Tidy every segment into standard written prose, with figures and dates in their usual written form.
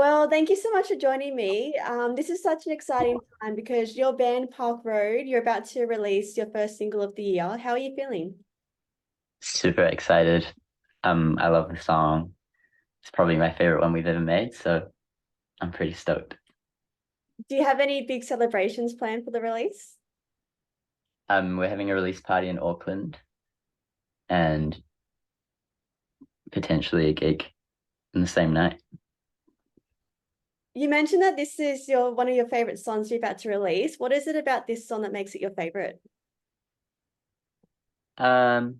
Well, thank you so much for joining me. This is such an exciting time because your band Park Road, you're about to release your first single of the year. How are you feeling? Super excited. I love the song. It's probably my favorite one we've ever made, so I'm pretty stoked. Do you have any big celebrations planned for the release? We're having a release party in Auckland and potentially a gig in the same night. You mentioned that this is your one of your favorite songs you're about to release. What is it about this song that makes it your favorite? Um,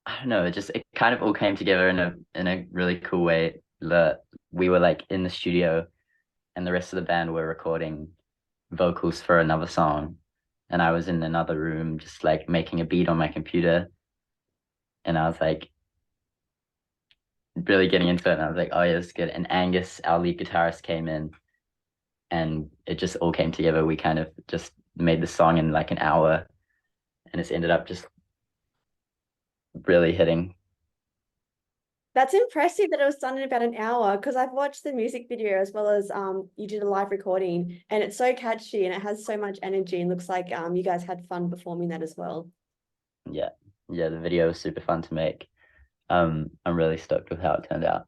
I don't know, it kind of all came together in a really cool way. We were like in the studio and the rest of the band were recording vocals for another song. And I was in another room just like making a beat on my computer. And I was like, really getting into it, and I was like, oh yeah, this is good. And Angus, our lead guitarist, came in, and it just all came together. We kind of just made the song in like an hour, and it's ended up just really hitting. That's impressive that it was done in about an hour because I've watched the music video as well as you did a live recording and it's so catchy and it has so much energy and looks like you guys had fun performing that as well. Yeah, yeah, the video was super fun to make. I'm really stoked with how it turned out.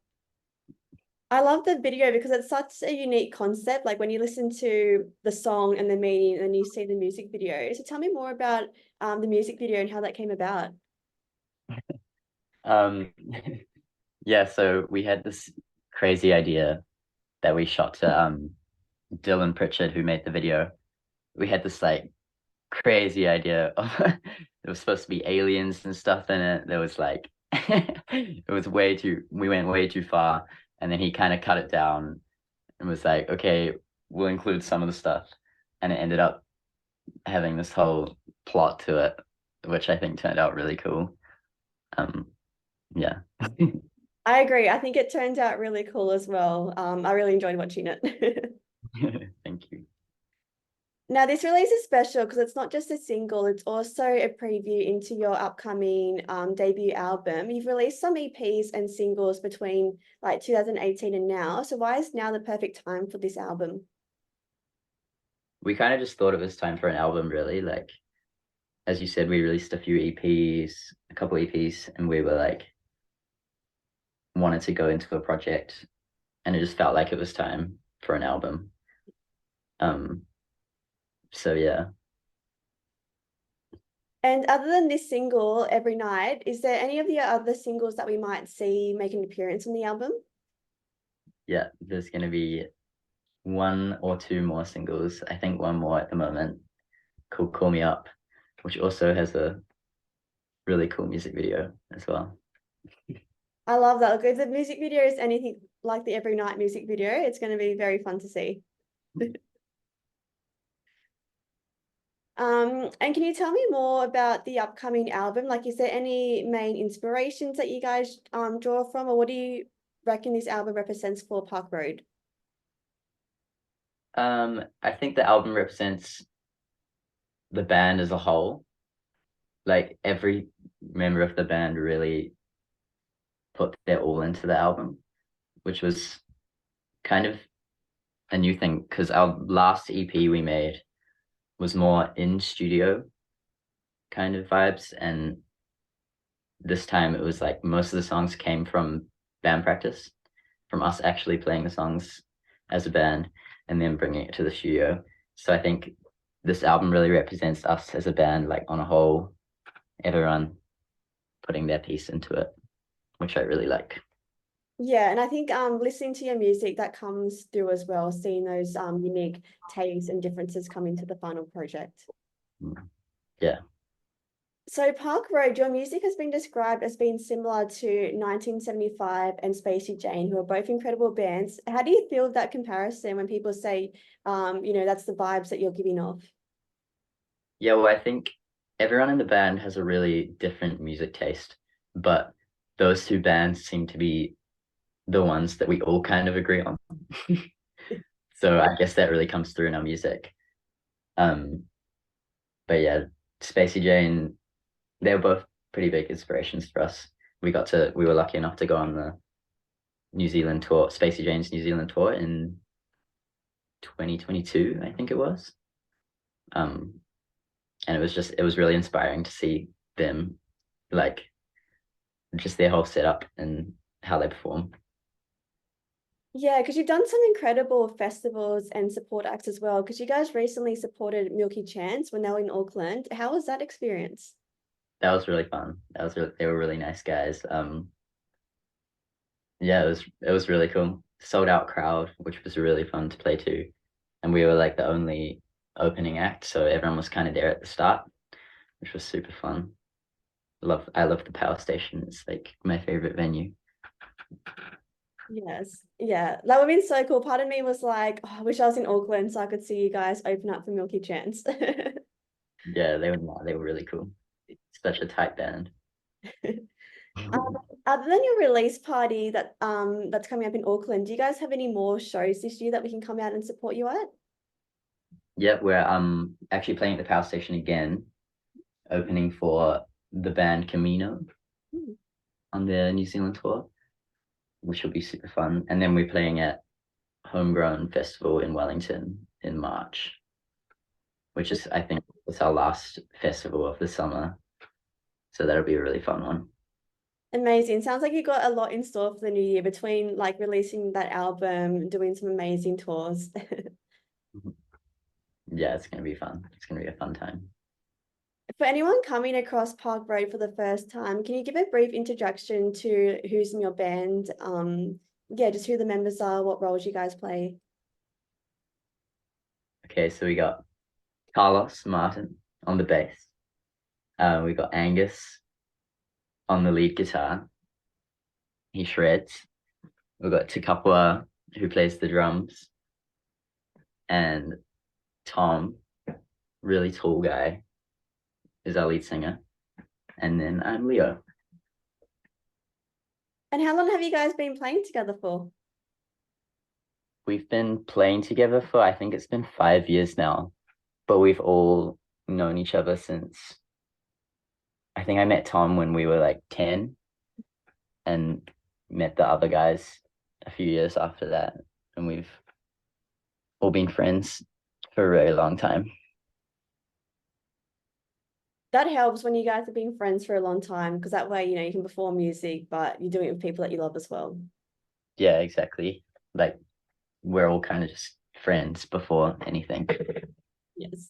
I love the video because it's such a unique concept. Like when you listen to the song and the meaning and you see the music video. So tell me more about the music video and how that came about. Um, yeah, so we had this crazy idea that we shot to Dylan Pritchard, who made the video. We had this like crazy idea of there was supposed to be aliens and stuff in it. There was like it was way too we went way too far, and then he kind of cut it down and was like, okay, we'll include some of the stuff. And it ended up having this whole plot to it, which I think turned out really cool. Um yeah. I agree. I think it turned out really cool as well. I really enjoyed watching it. Thank you. Now, this release is special because it's not just a single, it's also a preview into your upcoming debut album. You've released some EPs and singles between like 2018 and now. So why is now the perfect time for this album? We kind of just thought it was time for an album, really. Like, as you said, we released a few EPs, a couple EPs, and we were like wanted to go into a project, and it just felt like it was time for an album. Um, so yeah, And other than this single, Every Night, is there any of the other singles that we might see make an appearance on the album? yeah, there's gonna be one or two more singles. I think one more at the moment called Call Me Up, which also has a really cool music video as well. I love that. Look, if the music video is anything like the Every Night music video, it's going to be very fun to see. And can you tell me more about the upcoming album? Like, is there any main inspirations that you guys draw from, or what do you reckon this album represents for Park Road? I think the album represents the band as a whole. Like every member of the band really put their all into the album, which was kind of a new thing because our last EP we made was more in studio kind of vibes, and this time it was like most of the songs came from band practice, from us actually playing the songs as a band and then bringing it to the studio. So I think this album really represents us as a band, like on a whole, everyone putting their piece into it, which I really like. Yeah, and I think listening to your music that comes through as well, seeing those unique tastes and differences come into the final project. Mm. Yeah. So Park Road, your music has been described as being similar to 1975 and Spacey Jane, who are both incredible bands. How do you feel that comparison when people say, that's the vibes that you're giving off? Yeah, well, I think everyone in the band has a really different music taste, but those two bands seem to be the ones that we all kind of agree on. So I guess that really comes through in our music. Um, but yeah, Spacey Jane, they were both pretty big inspirations for us. We were lucky enough to go on New Zealand tour, Spacey Jane's New Zealand tour in 2022, I think it was. And it was really inspiring to see them, like, just their whole setup and how they perform. Yeah, because you've done some incredible festivals and support acts as well. Because you guys recently supported Milky Chance when they were in Auckland. How was that experience? That was really fun. They were really nice guys. Yeah, it was really cool. Sold out crowd, which was really fun to play to. And we were like the only opening act, so everyone was kind of there at the start, which was super fun. I love the Power Station. It's like my favorite venue. Yes. Yeah. That would have been so cool. Part of me was like, oh, I wish I was in Auckland so I could see you guys open up for Milky Chance. Yeah, they were really cool. Such a tight band. Um, other than your release party that's coming up in Auckland, do you guys have any more shows this year that we can come out and support you at? Yeah, we're actually playing at the Power Station again, opening for the band Camino Hmm. on their New Zealand tour, which will be super fun. And then we're playing at Homegrown Festival in Wellington in March, which is I think it's our last festival of the summer. So that'll be a really fun one. Amazing. Sounds like you got a lot in store for the new year between like releasing that album, doing some amazing tours. Yeah, it's gonna be fun. It's gonna be a fun time. For anyone coming across Park Road for the first time, can you give a brief introduction to who's in your band? Yeah, just who the members are, what roles you guys play. Okay, so we got Carlos Martin on the bass. We got Angus on the lead guitar. He shreds. We've got Takapua who plays the drums, and Tom, really tall guy, is our lead singer. And then I'm Leo. And how long have you guys been playing together for? We've been playing together for I think it's been 5 years now, but we've all known each other since I think I met Tom when we were like 10 and met the other guys a few years after that. And we've all been friends for a very long time. That helps when you guys have been friends for a long time because that way, you can perform music, but you're doing it with people that you love as well. Yeah, exactly. Like we're all kind of just friends before anything. Yes.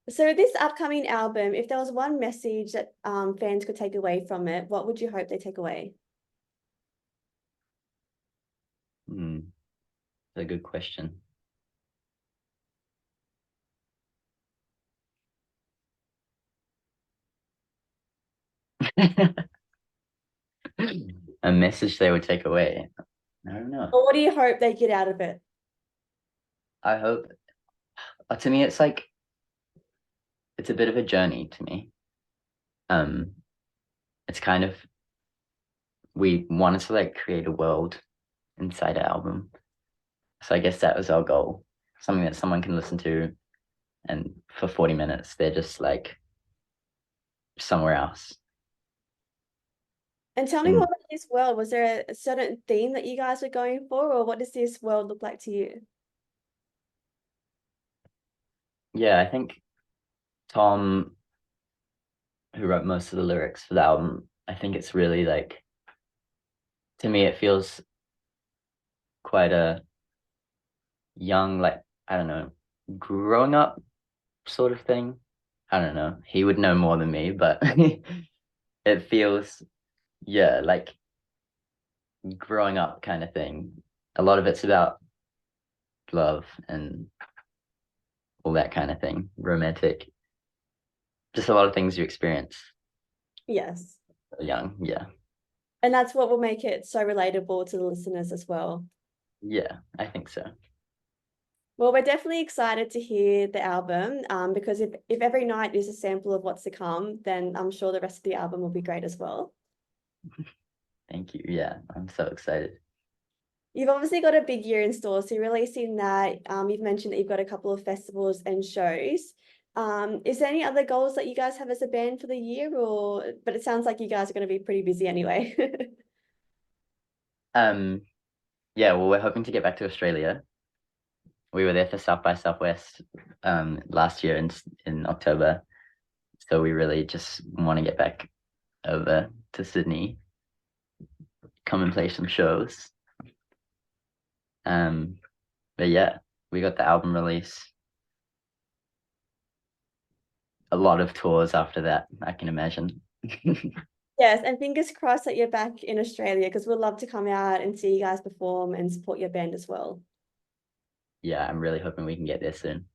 So this upcoming album, if there was one message that fans could take away from it, what would you hope they take away? That's a good question. A message they would take away. I don't know. Or what do you hope they get out of it? I hope to me it's like it's a bit of a journey to me. Um it's kind of we wanted to like create a world inside our album. So I guess that was our goal. Something that someone can listen to and for 40 minutes they're just like somewhere else. And tell me more And about this world. Was there a certain theme that you guys were going for, or what does this world look like to you? yeah, I think Tom, who wrote most of the lyrics for the album, I think it's really like to me it feels quite a young, like I don't know, growing up sort of thing. I don't know. He would know more than me, but it feels, yeah, like growing up kind of thing. A lot of it's about love and all that kind of thing, romantic, just a lot of things you experience Yes. young. Yeah. And that's what will make it so relatable to the listeners as well. Yeah, I think so. Well, we're definitely excited to hear the album because if every night is a sample of what's to come, then I'm sure the rest of the album will be great as well. Thank you. Yeah, I'm so excited. You've obviously got a big year in store, so you're releasing that. You've mentioned that you've got a couple of festivals and shows. Is there any other goals that you guys have as a band for the year, but it sounds like you guys are going to be pretty busy anyway. Yeah, well, we're hoping to get back to Australia. We were there for South by Southwest last year in October. So we really just want to get back over to Sydney, come and play some shows. But yeah, we got the album release. A lot of tours after that, I can imagine. Yes, and fingers crossed that you're back in Australia because we'd love to come out and see you guys perform and support your band as well. Yeah, I'm really hoping we can get there soon.